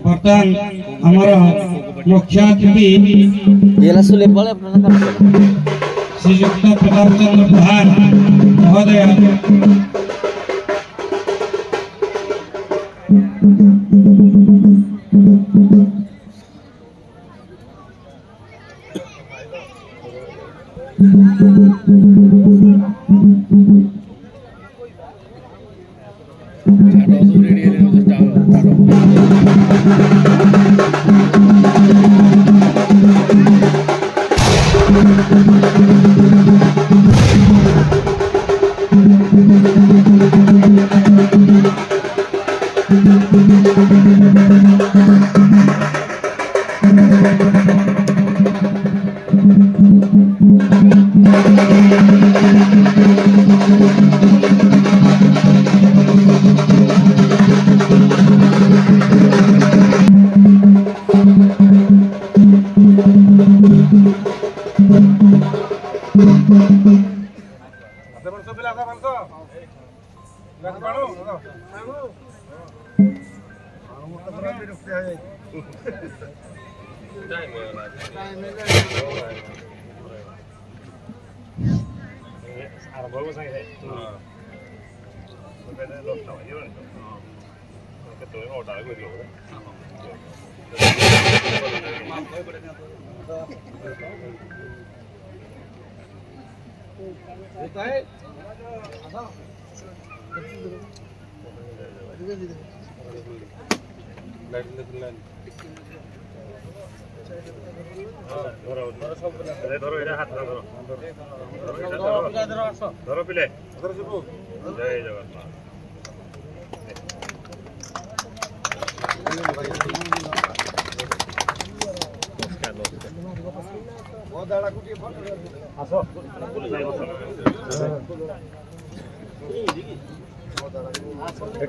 बर्तमान हमारा मुख्य अतिथि श्रीयुक्त प्रताप चंद्र प्रधान महोदय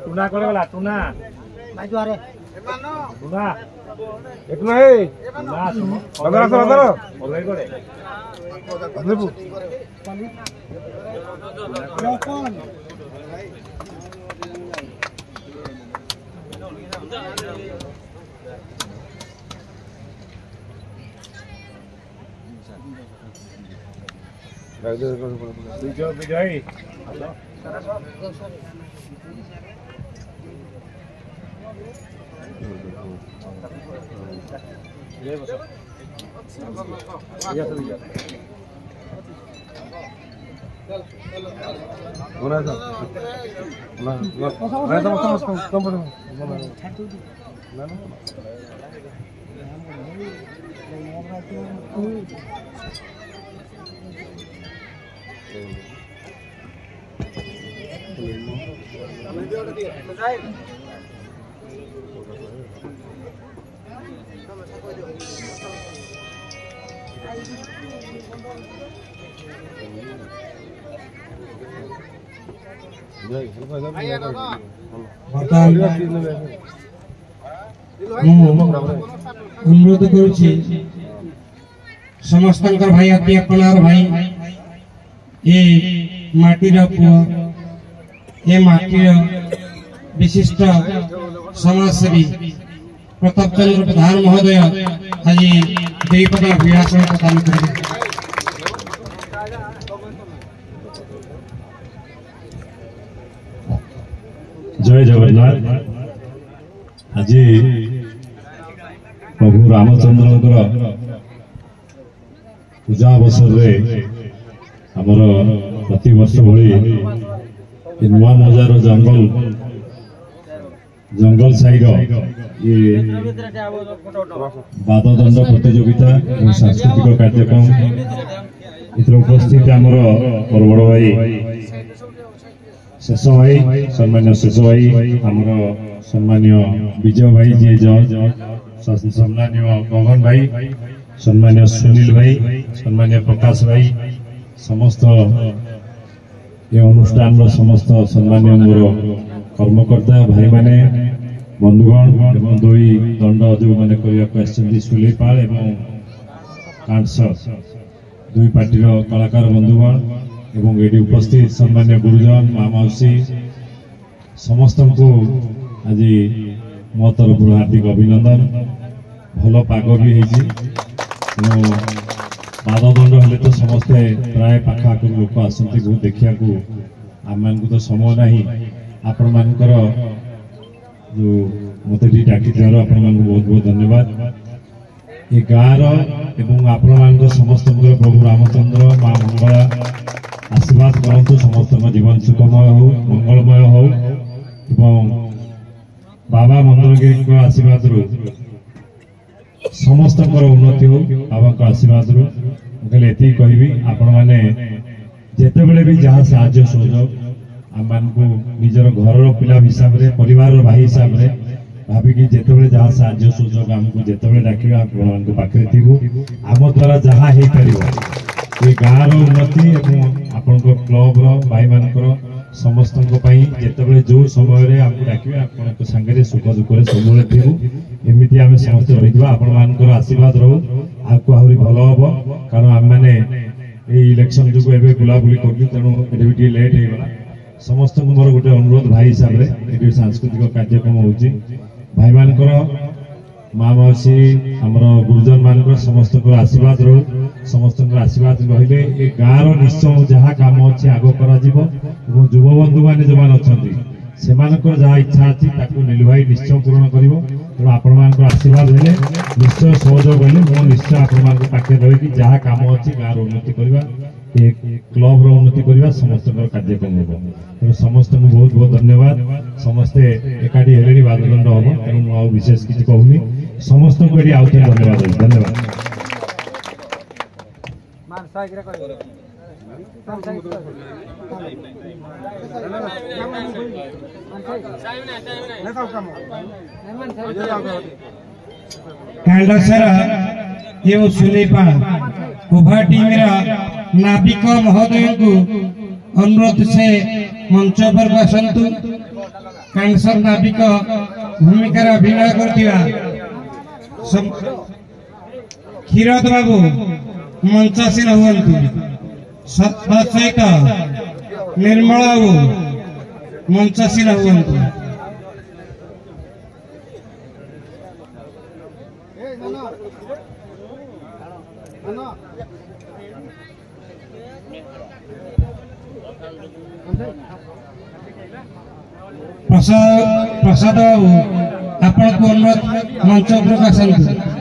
टूना करे वाला टूना भाई द्वारे टूना एक नहीं ना सुनो अंदर ओले करे देबू कौन विजय अनुरोध करुछि समस्त भाई अति अपनार भाई ये माटीर पुओ ये माटीर विशिष्ट समाजसेवी प्रताप चंद्र प्रधान महोदय आज दुईपद अभिभाषण प्रदान करेंगे। जय जगन्नाथ। आज प्रभु रामचंद्र पूजा अवसर आमर प्रति वर्ष भली नुआ मजार जंगल साइर ये बाददंड प्रतियोगिता और सांस्कृतिक कार्यक्रम इतर उपस्थित आमर मोर बड़ भाई शेष भाई सम्मान्य शेष भाई आमर सम्मान्य विजय भाई जी जज सम्मान्य गगन भाई सम्मान्य सुनील भाई सम्मान्य प्रकाश भाई समस्त ये अनुष्ठान समस्त सम्मान्य मोर कर्मकर्ता भाई माने बंधुगण एवं दुई दंड जो मैंने सुलेपाल एवं कांसर दुई पार्टीर कलाकार बंधुगण एवं ये उपस्थित सम्मान्य गुरुजन माँ मौसी समस्त को आज मो तरफ हार्दिक अभिनंदन भल पाग भी बाददंड हेले तो समस्ते प्राय पाखापाखि लोक आसती बहुत देखा आम मान तो समय ना आपण मानकर जो मत डाकी आपण मान बहुत बहुत धन्यवाद ये गाँव आपण मान समस्त प्रभु रामचंद्र माँ मंगला आशीर्वाद करतु समस्त जीवन सुखमय हो मंगलमय हो बाबा मंगलगिरी आशीर्वाद समस्त उन्नति हो बाबा आशीर्वाद ये कहबी आपण मैंने जिते बड़े भी जहाँ साहाय्य सहयोग आम मान को निजर घर पिला हिसाब से परिवार भाई हिसाब से भाविकी जिते बड़े जहाँ साहाय्य सहयोग आमको जिते बड़े डाक पाखे थी आम द्वारा जहाँ हो पार ये गाँव उन्नति आपण क्लब भाई मानकर समस्त जिते जो समय आमको डाकिए आप सांगे सुख दुख सब थी एमती आम समस्त रही आपण मान आशीर्वाद रो आपको आहरी भल हम कारण आम मैंने इलेक्शन जो बुलाबुली करूँ तेणु ये लेट होगा समस्त मोर गोटे अनुरोध भाई हिसाब से ये सांस्कृतिक कार्यक्रम हो भाई मानकर माँ मौसी आमर गुरुजन मान समस्त आशीर्वाद रो समस्त आशीर्वाद रही ये गाँव निश्चय जहाँ कम अच्छे आग कर युव बंधु मैंने जो मैंने अच्छा से जहाँ इच्छा अच्छी नीलू भाई निश्चय पूरण कर आपण आशीर्वाद है निश्चय सहयोग कले मु निश्चय आपण पाखे रही जहाँ कम अच्छी गाँव उन्नति करवा क्लब उन्नति करवा समस्त कार्यक्रम हो तेणु समस्त बहुत बहुत धन्यवाद समस्ते एकाठी हेले बाददंड हम तेणु मुझे विशेष किसी कहूनी समस्त को ये आउ धन्यवाद धन्यवाद ये सुलेपा उभय टीम नाविक महोदय को अनुरोध से मंच पर आसतु कैंसर नाविक भूमिका अभिनय कर क्षीरद बाबू मंचासीन हूँ सहित निर्मल बाबू मंचासीन हूँ प्रसाद बाबू आपण को अनुरोध मंच उपरक आसतु।